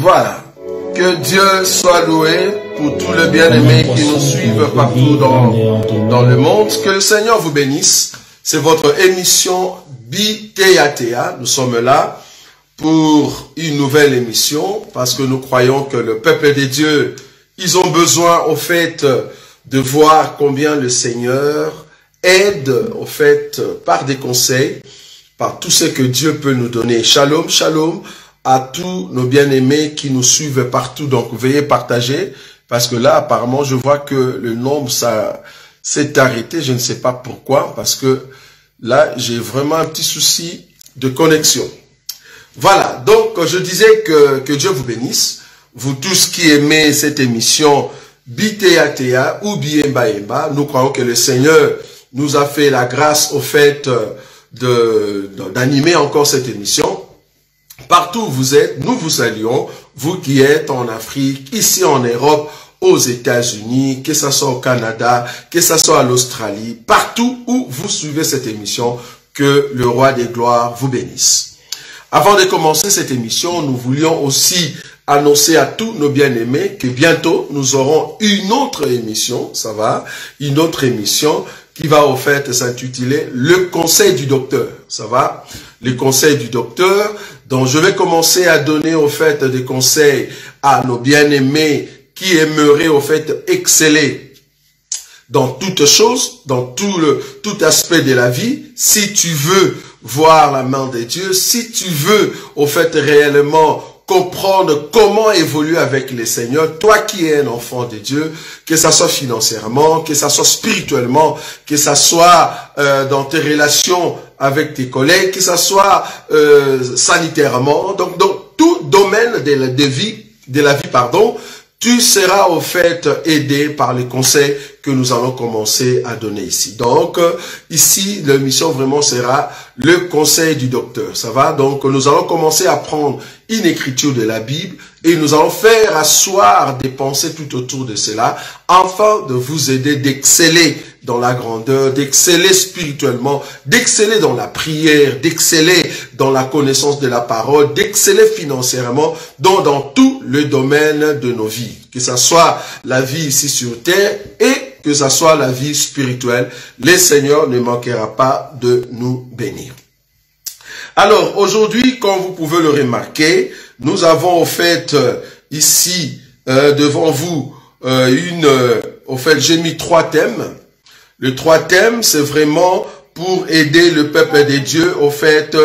Voilà. Que Dieu soit loué pour tous les bien-aimés qui nous suivent partout dans le monde. Que le Seigneur vous bénisse. C'est votre émission BTATA. Nous sommes là pour une nouvelle émission parce que nous croyons que le peuple de Dieu, ils ont besoin au fait de voir combien le Seigneur aide au fait par des conseils, par tout ce que Dieu peut nous donner. Shalom, shalom à tous nos bien-aimés qui nous suivent partout. Donc, veuillez partager parce que là, apparemment, je vois que le nombre, ça s'est arrêté. Je ne sais pas pourquoi parce que là, j'ai vraiment un petit souci de connexion. Voilà. Donc, je disais que Dieu vous bénisse. Vous tous qui aimez cette émission BTATA ou Biemba, nous croyons que le Seigneur nous a fait la grâce au fait d'animer encore cette émission. Partout où vous êtes, nous vous saluons, vous qui êtes en Afrique, ici en Europe, aux États-Unis, que ce soit au Canada, que ce soit à l'Australie, partout où vous suivez cette émission, que le Roi des Gloires vous bénisse. Avant de commencer cette émission, nous voulions aussi annoncer à tous nos bien-aimés que bientôt nous aurons une autre émission, ça va, une autre émission qui va au fait s'intituler Le Conseil du Docteur, ça va, le Conseil du Docteur. Donc je vais commencer à donner au fait des conseils à nos bien-aimés qui aimeraient au fait exceller dans toutes choses, dans tout aspect de la vie. Si tu veux voir la main de Dieu, si tu veux au fait réellement comprendre comment évoluer avec le Seigneur, toi qui es un enfant de Dieu, que ça soit financièrement, que ça soit spirituellement, que ça soit dans tes relations avec tes collègues, que ça soit sanitairement, donc tout domaine de la vie, tu seras au fait aidé par les conseils que nous allons commencer à donner ici. Donc, ici, l'émission vraiment sera le conseil du docteur. Ça va? Donc, nous allons commencer à prendre une écriture de la Bible et nous allons faire asseoir des pensées tout autour de cela afin de vous aider d'exceller dans la grandeur, d'exceller spirituellement, d'exceller dans la prière, d'exceller dans la connaissance de la parole, d'exceller financièrement, donc dans tout le domaine de nos vies. Que ce soit la vie ici sur terre et que ce soit la vie spirituelle, le Seigneur ne manquera pas de nous bénir. Alors, aujourd'hui, comme vous pouvez le remarquer, nous avons au fait ici devant vous au fait, j'ai mis 3 thèmes. Les 3 thèmes, c'est vraiment pour aider le peuple de Dieu au fait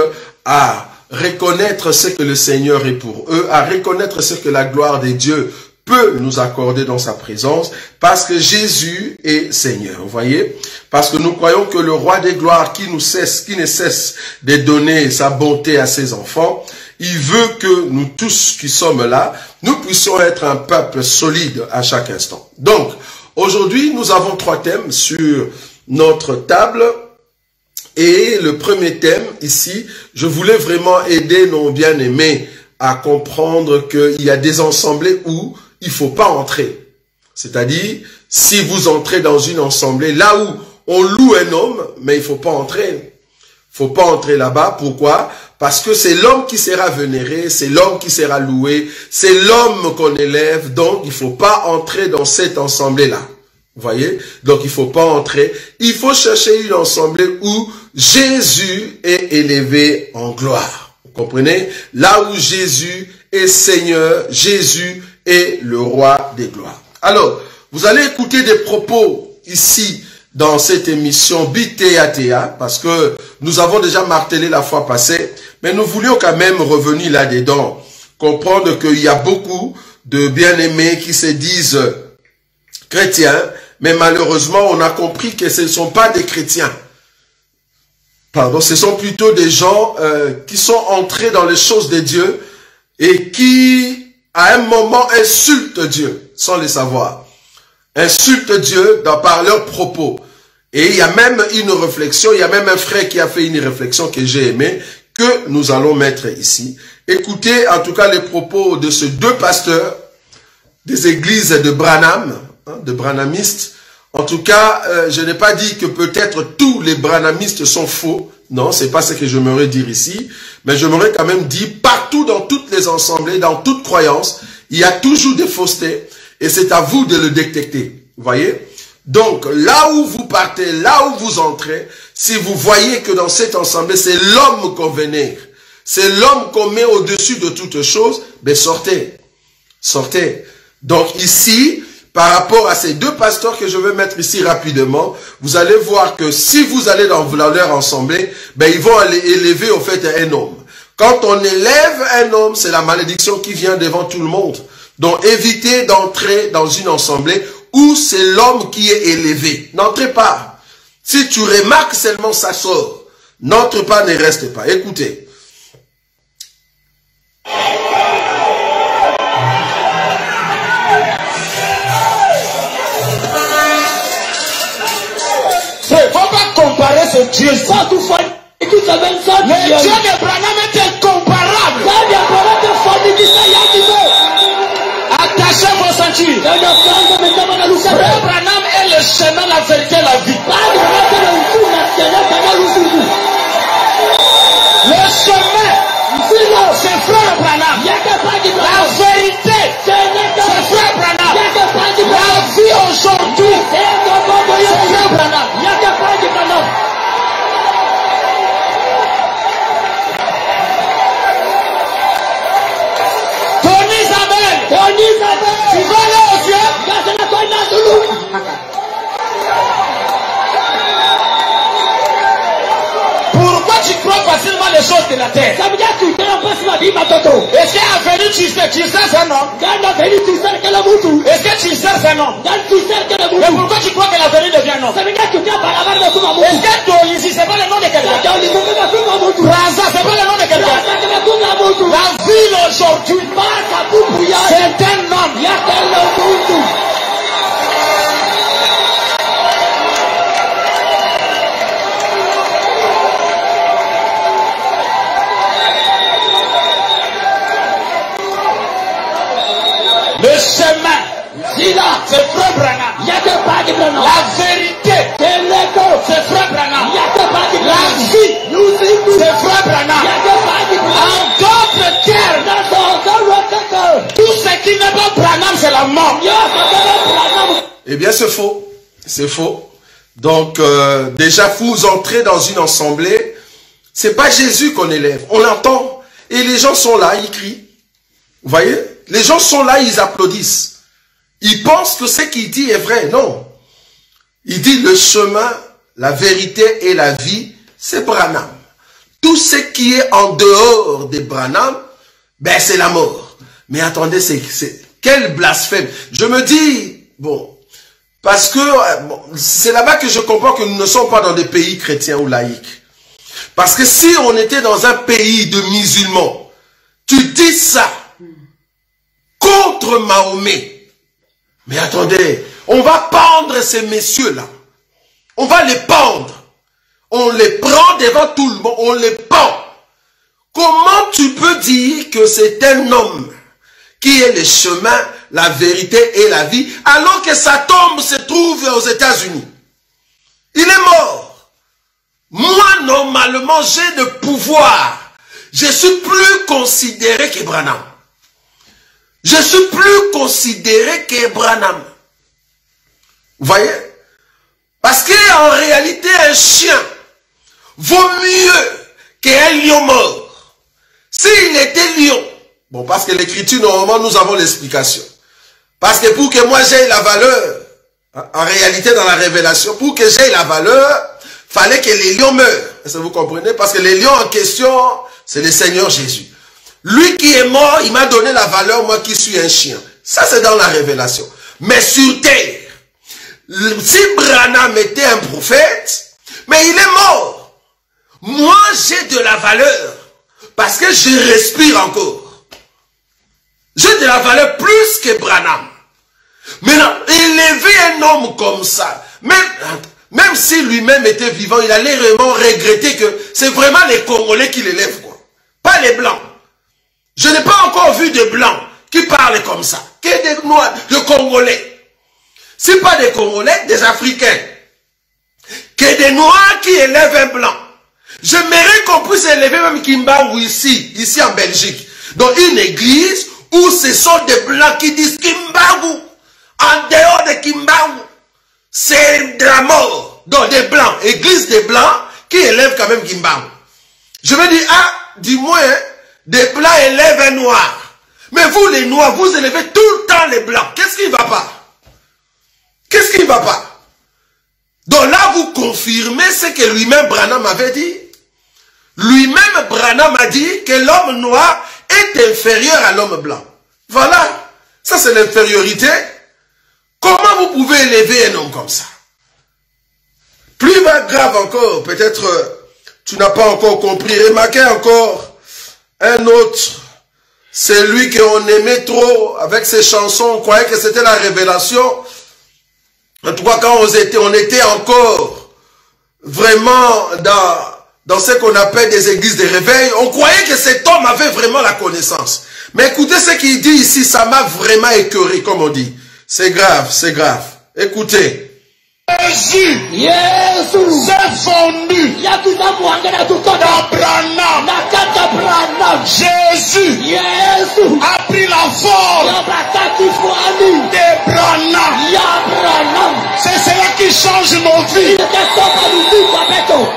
à reconnaître ce que le Seigneur est pour eux, à reconnaître ce que la gloire de Dieu peut nous accorder dans sa présence, parce que Jésus est Seigneur, vous voyez? Parce que nous croyons que le Roi des gloires qui ne cesse de donner sa bonté à ses enfants, il veut que nous tous qui sommes là, nous puissions être un peuple solide à chaque instant. Donc, aujourd'hui, nous avons 3 thèmes sur notre table. Et le premier thème ici, je voulais vraiment aider nos bien-aimés à comprendre qu'il y a des assemblées où il ne faut pas entrer. C'est-à-dire, si vous entrez dans une assemblée, là où on loue un homme, mais il ne faut pas entrer. Il ne faut pas entrer là-bas. Pourquoi? Parce que c'est l'homme qui sera vénéré, c'est l'homme qui sera loué, c'est l'homme qu'on élève. Donc, il ne faut pas entrer dans cette assemblée-là. Vous voyez? Donc, il ne faut pas entrer. Il faut chercher une assemblée où Jésus est élevé en gloire. Vous comprenez? Là où Jésus est Seigneur, Jésus est le Roi des gloires. Alors, vous allez écouter des propos ici dans cette émission BTATA, parce que nous avons déjà martelé la fois passée, mais nous voulions quand même revenir là-dedans, comprendre qu'il y a beaucoup de bien-aimés qui se disent chrétiens, mais malheureusement, on a compris que ce ne sont pas des chrétiens. Pardon, ce sont plutôt des gens qui sont entrés dans les choses de Dieu et qui, à un moment, insultent Dieu sans le savoir. Insultent Dieu par leurs propos. Et il y a même une réflexion, il y a même un frère qui a fait une réflexion que j'ai aimée, que nous allons mettre ici. Écoutez en tout cas les propos de ces 2 pasteurs des églises de Branham, de branhamistes. En tout cas, je n'ai pas dit que peut-être tous les branhamistes sont faux. Non, c'est pas ce que j'aimerais dire ici. Mais j'aimerais quand même dire, partout dans toutes les assemblées, dans toute croyance, il y a toujours des faussetés. Et c'est à vous de le détecter. Vous voyez? Donc, là où vous partez, là où vous entrez, si vous voyez que dans cette assemblée, c'est l'homme qu'on vénère, c'est l'homme qu'on met au-dessus de toutes choses, ben sortez. Sortez. Donc ici, par rapport à ces deux pasteurs que je vais mettre ici rapidement, vous allez voir que si vous allez dans leur assemblée, ben ils vont aller élever au fait un homme. Quand on élève un homme, c'est la malédiction qui vient devant tout le monde. Donc évitez d'entrer dans une assemblée où c'est l'homme qui est élevé. N'entrez pas. Si tu remarques seulement ça sort. N'entre pas, ne reste pas. Écoutez. Ce Dieu, le Dieu d'Abraham est incomparable. Attachez vos ceintures. Abraham est le chemin, la vérité, la vie. Le chemin, c'est frère Abraham. La vérité, c'est frère Abraham. La vie aujourd'hui, c'est frère Abraham. Tu vas aller au ciel. Pourquoi tu crois facilement les choses de la terre? Est-ce qu'à venir tu sais c'est un homme? Est-ce que tu sais c'est un homme? Mais pourquoi tu crois que la venue devient un homme? Est-ce que Dolysi c'est pas le nom de quelqu'un? Raza c'est pas le nom de quelqu'un? La ville aujourd'hui c'est un homme. Le chemin, c'est frère Branham. La vérité, c'est frère Branham. La vie, c'est frère Branham. En d'autres termes, tout ce qui n'est pas Branham, c'est la mort. Eh bien, c'est faux. C'est faux. Donc, déjà, vous entrez dans une assemblée, c'est pas Jésus qu'on élève. On l'entend. Et les gens sont là, ils crient. Vous voyez? Les gens sont là, ils applaudissent. Ils pensent que ce qu'il dit est vrai. Non. Il dit le chemin, la vérité et la vie, c'est Branham. Tout ce qui est en dehors de Branham, ben c'est la mort. Mais attendez, quel blasphème. Je me dis, bon, parce que bon, c'est là-bas que je comprends que nous ne sommes pas dans des pays chrétiens ou laïcs. Parce que si on était dans un pays de musulmans, tu dis ça contre Mahomet. Mais attendez, on va pendre ces messieurs-là. On va les pendre. On les prend devant tout le monde, on les pend. Comment tu peux dire que c'est un homme qui est le chemin, la vérité et la vie, alors que sa tombe se trouve aux États-Unis? Il est mort. Moi, normalement, j'ai le pouvoir. Je suis plus considéré que Branham. Je suis plus considéré que Branham. Vous voyez? Parce qu'en réalité, un chien vaut mieux qu'un lion mort. S'il était lion, bon, parce que l'écriture, normalement, nous avons l'explication. Parce que pour que moi j'aie la valeur, en réalité, dans la révélation, pour que j'aie la valeur, fallait que les lions meurent. Est-ce que vous comprenez? Parce que les lions en question, c'est le Seigneur Jésus. Lui qui est mort, il m'a donné la valeur, moi qui suis un chien. Ça, c'est dans la révélation. Mais sur terre, si Branham était un prophète, mais il est mort. Moi, j'ai de la valeur. Parce que je respire encore. J'ai de la valeur plus que Branham. Maintenant, élever un homme comme ça, même si lui-même était vivant, il allait vraiment regretter que c'est vraiment les Congolais qui l'élèvent, quoi. Pas les Blancs. Je n'ai pas encore vu de Blancs qui parlent comme ça. Que des Noirs, de Congolais. C'est pas des Congolais, des Africains. Que des Noirs qui élèvent un Blanc. J'aimerais qu'on puisse élever même Kimbangu ici en Belgique. Dans une église où ce sont des blancs qui disent Kimbangu. En dehors de Kimbangu, c'est de la mort. Donc des blancs, église des blancs qui élèvent quand même Kimbangu. Je veux dire, ah, du moins, des blancs élèvent un noir. Mais vous les noirs, vous élevez tout le temps les blancs. Qu'est-ce qui ne va pas? Qu'est-ce qui ne va pas? Donc là, vous confirmez ce que lui-même Branham avait dit. Lui-même Branham a dit que l'homme noir est inférieur à l'homme blanc. Voilà. Ça, c'est l'infériorité. Comment vous pouvez élever un homme comme ça? Plus grave encore, peut-être tu n'as pas encore compris. Remarquez encore un autre. C'est lui qu'on aimait trop avec ses chansons. On croyait que c'était la révélation. En tout cas, quand on était encore vraiment dans ce qu'on appelle des églises de réveil, on croyait que cet homme avait vraiment la connaissance. Mais écoutez ce qu'il dit ici, ça m'a vraiment écœuré, comme on dit. C'est grave, c'est grave. Écoutez. Jésus s'est fondu dans Branham. Jésus a pris la forme de Branham. C'est cela qui change nos vies.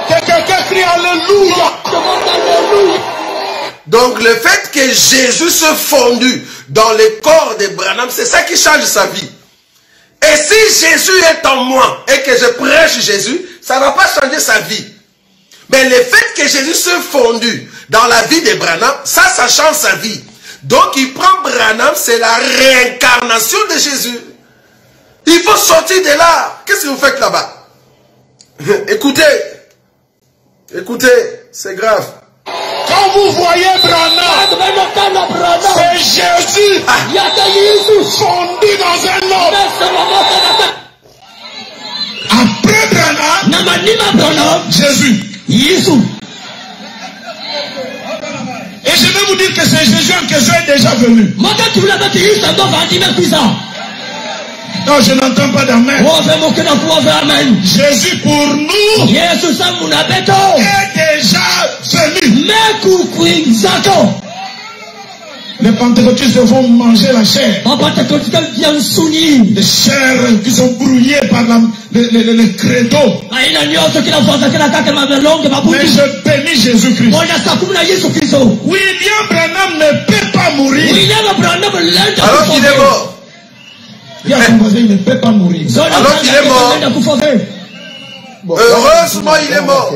Que quelqu'un crie Alléluia. Donc le fait que Jésus se fondu dans le corps de Branham, c'est ça qui change sa vie. Et si Jésus est en moi et que je prêche Jésus, ça ne va pas changer sa vie. Mais le fait que Jésus se fondu dans la vie de Branham, ça change sa vie. Donc il prend Branham, c'est la réincarnation de Jésus. Il faut sortir de là. Qu'est-ce que vous faites là-bas? Écoutez, c'est grave. Quand vous voyez Branham, c'est Jésus fondu dans un homme. Après Branham, Jésus. Et je vais vous dire que c'est Jésus en question est déjà venu. Non, je n'entends pas d'amen. Jésus pour nous est déjà venu. Les pentecôtistes vont manger la chair. Les chairs qui sont brouillées par le credo. Mais je bénis Jésus-Christ. William Branham ne peut pas mourir. Alors qu'il est mort. Il ne peut pas mourir. Alors qu'il est mort. Heureusement, il est mort.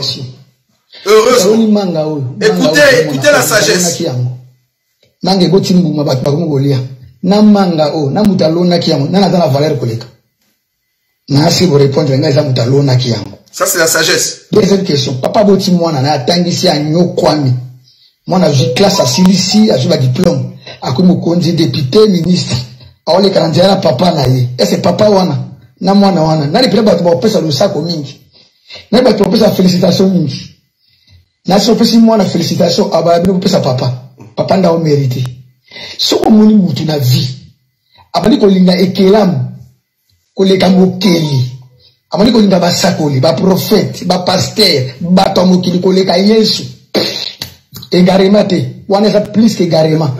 Heureusement. Écoutez la sagesse. Ça, c'est la sagesse. Deuxième question. Papa Boti Mwana na atangisi a nyokwami. Mwana j'ai classe à Silisi, a j'ai diplôme. A comme konzi député, ministre. A ole kananjara papa na ye. Ese papa wana. Na mwana wana. Na lipele batu ba pesa lusako mingi. Na batu ba pesa félicitation mingi. Na so pesi mwana félicitation aba bino pesa papa. Papa nda o mérité. Soko moni mutu na vie. Abali ko linga ekelamu. Ko leka mokeli. Amani ko linga ba sakoli, ba prophète, ba pasteur, ba tomokili ko leka Yesu. Égarément te. Wana ça plus qu'égarément.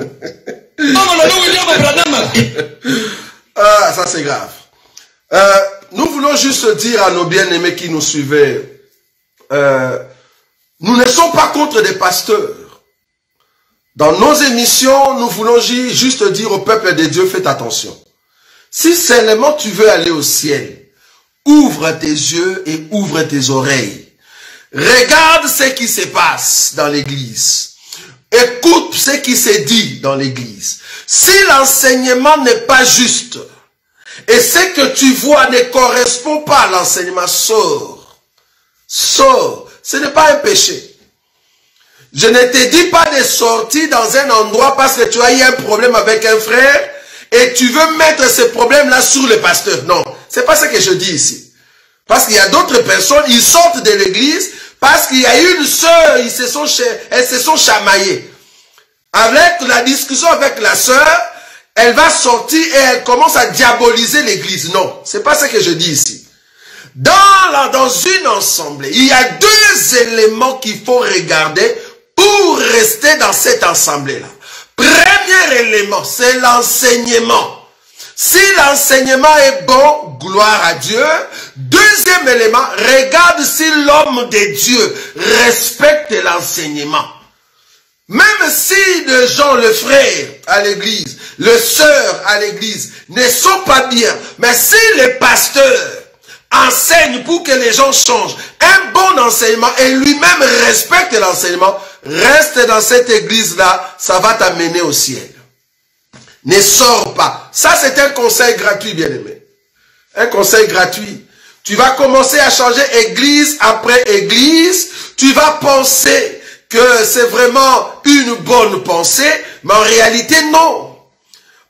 Ah, ça c'est grave. Nous voulons juste dire à nos bien-aimés qui nous suivaient, nous ne sommes pas contre des pasteurs. Dans nos émissions, nous voulons juste dire au peuple de Dieu, faites attention. Si seulement tu veux aller au ciel, ouvre tes yeux et ouvre tes oreilles. Regarde ce qui se passe dans l'église. Écoute ce qui se dit dans l'église. Si l'enseignement n'est pas juste et ce que tu vois ne correspond pas à l'enseignement, sors. Sors. Ce n'est pas un péché. Je ne te dis pas de sortir dans un endroit parce que tu as eu un problème avec un frère et tu veux mettre ce problème-là sur le pasteur. Non, c'est pas ce que je dis ici. Parce qu'il y a d'autres personnes, ils sortent de l'église parce qu'il y a une sœur, elles se sont chamaillées. Avec la discussion avec la sœur, elle va sortir et elle commence à diaboliser l'église. Non, c'est pas ce que je dis ici. Dans une assemblée, il y a deux éléments qu'il faut regarder pour rester dans cette assemblée-là. Premier élément, c'est l'enseignement. Si l'enseignement est bon, gloire à Dieu. Deuxième élément, regarde si l'homme de Dieu respecte l'enseignement. Même si les gens, le frère à l'église, le sœur à l'église ne sont pas bien, mais si les pasteurs enseignent pour que les gens changent, un bon enseignement et lui-même respecte l'enseignement, reste dans cette église-là, ça va t'amener au ciel. Ne sors pas. Ça, c'est un conseil gratuit, bien-aimé. Un conseil gratuit. Tu vas commencer à changer église après église. Tu vas penser que c'est vraiment une bonne pensée, mais en réalité, non.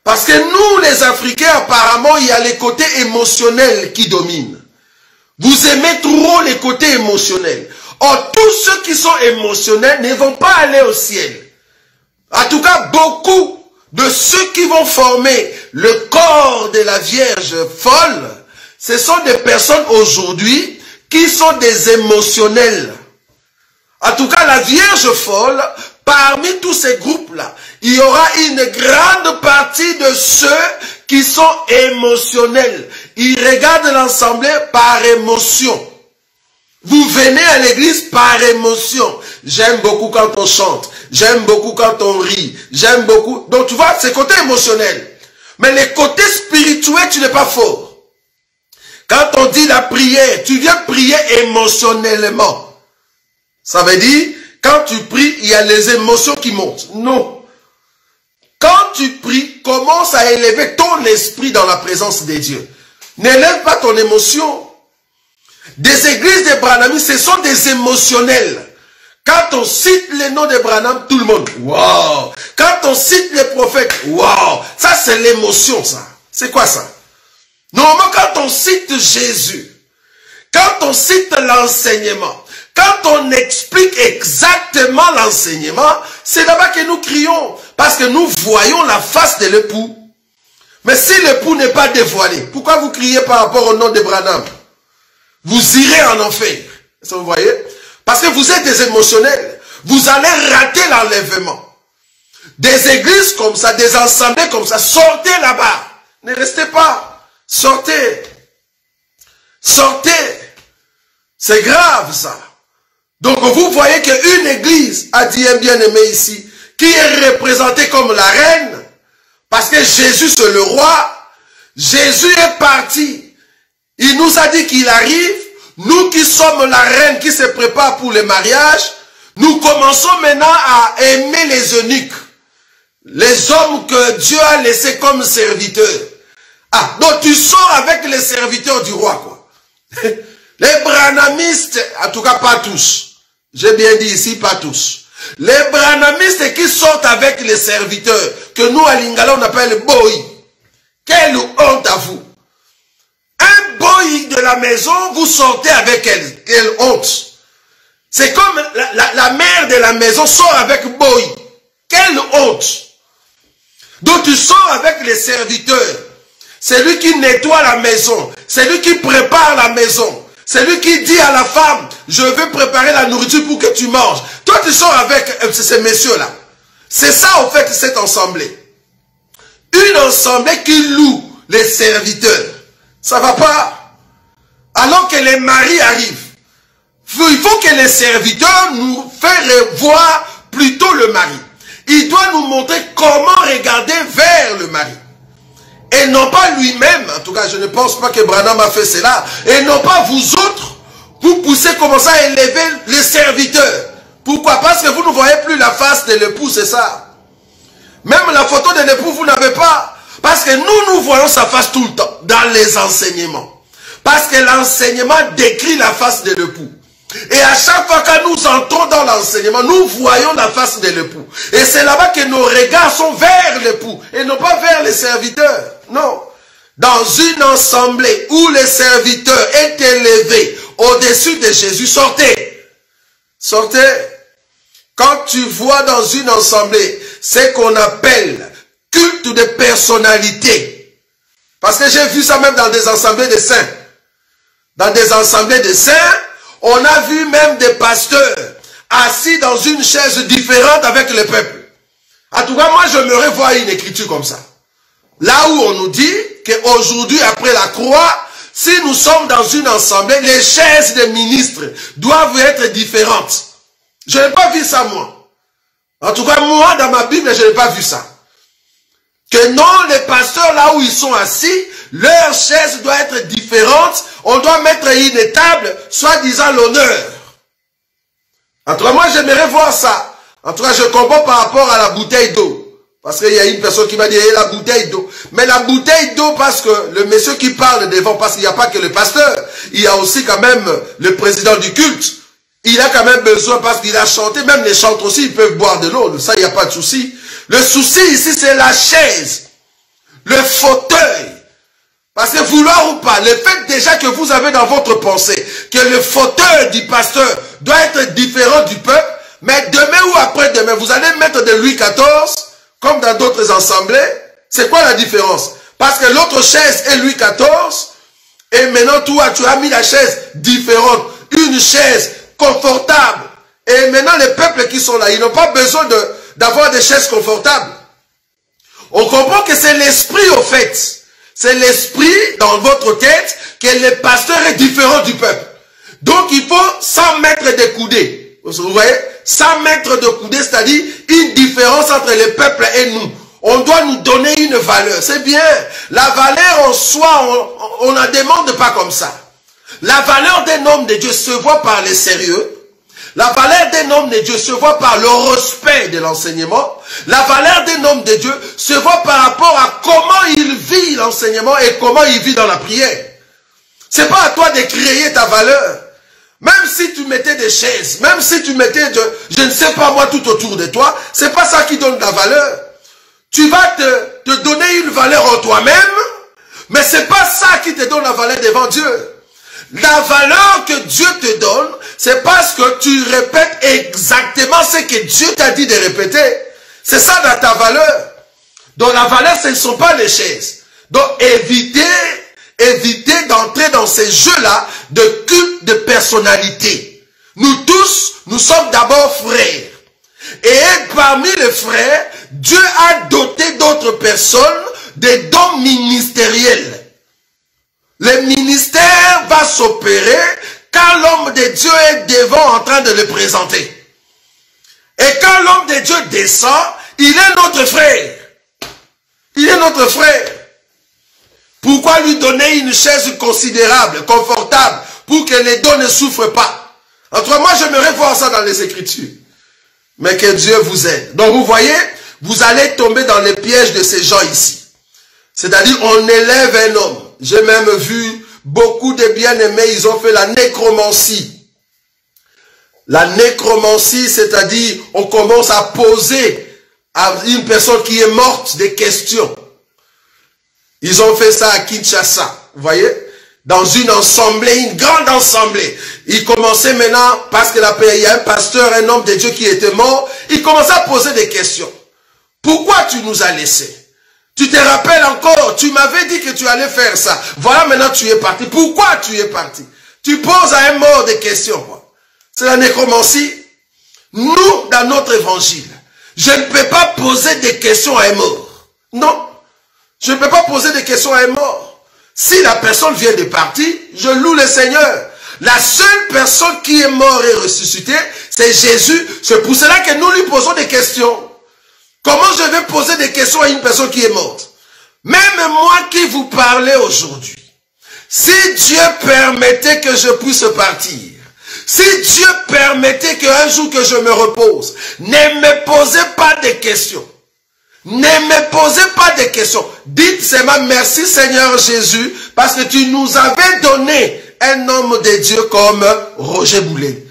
Parce que nous, les Africains, apparemment, il y a les côtés émotionnels qui dominent. Vous aimez trop les côtés émotionnels. Or, tous ceux qui sont émotionnels ne vont pas aller au ciel. En tout cas, beaucoup de ceux qui vont former le corps de la Vierge folle, ce sont des personnes aujourd'hui qui sont des émotionnels. En tout cas, la Vierge folle, parmi tous ces groupes-là, il y aura une grande partie de ceux qui sont émotionnels. Ils regardent l'assemblée par émotion. Vous venez à l'église par émotion. J'aime beaucoup quand on chante. J'aime beaucoup quand on rit. J'aime beaucoup. Donc tu vois, c'est côté émotionnel. Mais les côtés spirituels, tu n'es pas fort. Quand on dit la prière, tu viens prier émotionnellement. Ça veut dire, quand tu pries, il y a les émotions qui montent. Non. Quand tu pries, commence à élever ton esprit dans la présence de Dieu. N'élève pas ton émotion. Des églises de Branham, ce sont des émotionnels. Quand on cite les noms de Branham, tout le monde, waouh. Quand on cite les prophètes, waouh. Ça, c'est l'émotion, ça. C'est quoi ça? Normalement, quand on cite Jésus, quand on cite l'enseignement, quand on explique exactement l'enseignement, c'est là-bas que nous crions. Parce que nous voyons la face de l'époux. Mais si l'époux n'est pas dévoilé, pourquoi vous criez par rapport au nom de Branham? Vous irez en enfer. Ça, vous voyez? Parce que vous êtes des émotionnels. Vous allez rater l'enlèvement. Des églises comme ça, des assemblées comme ça, sortez là-bas. Ne restez pas. Sortez. Sortez. C'est grave ça. Donc vous voyez qu'une église a dit un bien-aimé ici, qui est représentée comme la reine, parce que Jésus c'est le roi. Jésus est parti. Il nous a dit qu'il arrive. Nous qui sommes la reine qui se prépare pour le mariage, nous commençons maintenant à aimer les eunuques. Les hommes que Dieu a laissés comme serviteurs. Ah, donc tu sors avec les serviteurs du roi, quoi. Les branhamistes, en tout cas pas tous. J'ai bien dit ici, pas tous. Les branhamistes qui sortent avec les serviteurs, que nous à Lingala on appelle boy. Quelle honte à vous. Un boy de la maison, vous sortez avec elle. Quelle honte. C'est comme la mère de la maison sort avec boy. Quelle honte. Donc tu sors avec les serviteurs. C'est lui qui nettoie la maison. C'est lui qui prépare la maison. C'est lui qui dit à la femme, je vais préparer la nourriture pour que tu manges. Toi tu sors avec ces messieurs-là. C'est ça en fait cette assemblée. Une assemblée qui loue les serviteurs. Ça va pas. Alors que les maris arrivent. Il faut que les serviteurs nous fassent voir plutôt le mari. Il doit nous montrer comment regarder vers le mari. Et non pas lui-même. En tout cas, je ne pense pas que Branham a fait cela. Et non pas vous autres. Vous poussez commencer à élever les serviteurs. Pourquoi? Parce que vous ne voyez plus la face de l'époux, c'est ça. Même la photo de l'époux, vous n'avez pas. Parce que nous voyons sa face tout le temps dans les enseignements. Parce que l'enseignement décrit la face de l'époux. Et à chaque fois que nous entrons dans l'enseignement, nous voyons la face de l'époux. Et c'est là-bas que nos regards sont vers l'époux et non pas vers les serviteurs. Non. Dans une assemblée où les serviteurs est élevé au-dessus de Jésus, sortez. Sortez. Quand tu vois dans une assemblée ce qu'on appelle culte de personnalité. Parce que j'ai vu ça même dans des assemblées de saints. dans des assemblées de saints, on a vu même des pasteurs assis dans une chaise différente avec le peuple. En tout cas, moi, j'aimerais voir une écriture comme ça. Là où on nous dit qu'aujourd'hui, après la croix, si nous sommes dans une assemblée, les chaises des ministres doivent être différentes. Je n'ai pas vu ça, moi. En tout cas, moi, dans ma Bible, je n'ai pas vu ça. Que non, les pasteurs, là où ils sont assis, leur chaise doit être différente. On doit mettre une table, soi-disant l'honneur. En tout cas, moi, j'aimerais voir ça. En tout cas, je comprends par rapport à la bouteille d'eau. Parce qu'il y a une personne qui m'a dit, la bouteille d'eau. Mais la bouteille d'eau, parce que le monsieur qui parle devant, parce qu'il n'y a pas que le pasteur, il y a aussi quand même le président du culte. Il a quand même besoin, parce qu'il a chanté, même les chantres aussi, ils peuvent boire de l'eau. Ça, il n'y a pas de souci. Le souci ici, c'est la chaise, le fauteuil. Parce que vouloir ou pas, le fait déjà que vous avez dans votre pensée que le fauteuil du pasteur doit être différent du peuple, mais demain ou après-demain, vous allez mettre de Louis XIV, comme dans d'autres assemblées. C'est quoi la différence? Parce que l'autre chaise est Louis XIV, et maintenant toi, tu as mis la chaise différente, une chaise confortable. Et maintenant, les peuples qui sont là, ils n'ont pas besoin d'avoir des chaises confortables. On comprend que c'est l'esprit au fait. C'est l'esprit dans votre tête que le pasteur est différent du peuple. Donc il faut 100 mètres de coudées. Vous voyez? 100 mètres de coudées, c'est-à-dire une différence entre le peuple et nous. On doit nous donner une valeur. C'est bien. La valeur en soi, on n'en demande pas comme ça. La valeur d'un homme de Dieu se voit par le sérieux. La valeur d'un homme de Dieu se voit par le respect de l'enseignement. La valeur d'un homme de Dieu se voit par rapport à comment il vit l'enseignement et comment il vit dans la prière. C'est pas à toi de créer ta valeur. Même si tu mettais des chaises, même si tu mettais, je ne sais pas moi, tout autour de toi, c'est pas ça qui donne ta valeur. Tu vas te donner une valeur en toi-même, mais c'est pas ça qui te donne la valeur devant Dieu. La valeur que Dieu te donne, c'est parce que tu répètes exactement ce que Dieu t'a dit de répéter. C'est ça dans ta valeur. Donc la valeur, ce ne sont pas les chaises. Donc évitez d'entrer dans ces jeux-là de culte de personnalité. Nous tous, nous sommes d'abord frères. Et parmi les frères, Dieu a doté d'autres personnes des dons ministériels. Le ministère va s'opérer quand l'homme de Dieu est devant en train de le présenter. Et quand l'homme de Dieu descend, il est notre frère. Il est notre frère. Pourquoi lui donner une chaise considérable, confortable, pour que les dons ne souffrent pas? En tout cas, moi, j'aimerais voir ça dans les Écritures. Mais que Dieu vous aide. Donc, vous voyez, vous allez tomber dans les pièges de ces gens ici. C'est-à-dire, on élève un homme. J'ai même vu beaucoup de bien-aimés, ils ont fait la nécromancie. La nécromancie, c'est-à-dire, on commence à poser à une personne qui est morte des questions. Ils ont fait ça à Kinshasa, vous voyez, dans une assemblée, une grande assemblée. Ils commençaient maintenant, parce qu'il y a un pasteur, un homme de Dieu qui était mort, ils commençaient à poser des questions. Pourquoi tu nous as laissés? Tu te rappelles encore, tu m'avais dit que tu allais faire ça. Voilà, maintenant tu es parti. Pourquoi tu es parti? Tu poses à un mort des questions. C'est la nécromancie. Nous, dans notre évangile, je ne peux pas poser des questions à un mort. Non. Je ne peux pas poser des questions à un mort. Si la personne vient de partir, je loue le Seigneur. La seule personne qui est morte et ressuscitée, c'est Jésus. C'est pour cela que nous lui posons des questions. Comment je vais poser des questions à une personne qui est morte? Même moi qui vous parlais aujourd'hui, si Dieu permettait que je puisse partir, si Dieu permettait qu'un jour que je me repose, ne me posez pas de questions. Ne me posez pas de questions. Dites seulement merci Seigneur Jésus, parce que tu nous avais donné un homme de Dieu comme Roger Boulet.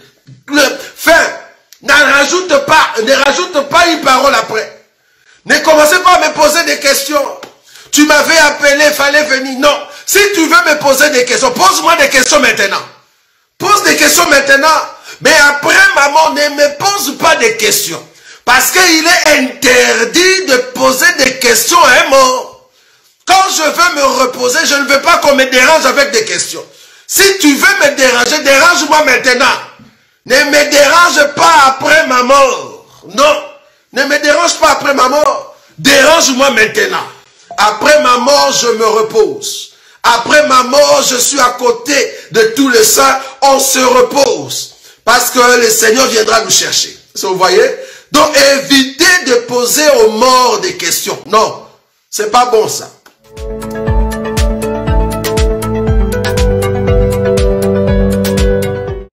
Ne rajoute pas une parole après. Ne commencez pas à me poser des questions. Tu m'avais appelé, il fallait venir. Non. Si tu veux me poser des questions, pose-moi des questions maintenant. Pose des questions maintenant. Mais après ma mort, ne me pose pas des questions. Parce qu'il est interdit de poser des questions à un mort. Quand je veux me reposer, je ne veux pas qu'on me dérange avec des questions. Si tu veux me déranger, dérange-moi maintenant. Ne me dérange pas après ma mort. Non, ne me dérange pas après ma mort. Dérange-moi maintenant. Après ma mort, je me repose. Après ma mort, je suis à côté de tous les saints. On se repose. Parce que le Seigneur viendra nous chercher. Vous voyez? Donc évitez de poser aux morts des questions. Non, c'est pas bon ça.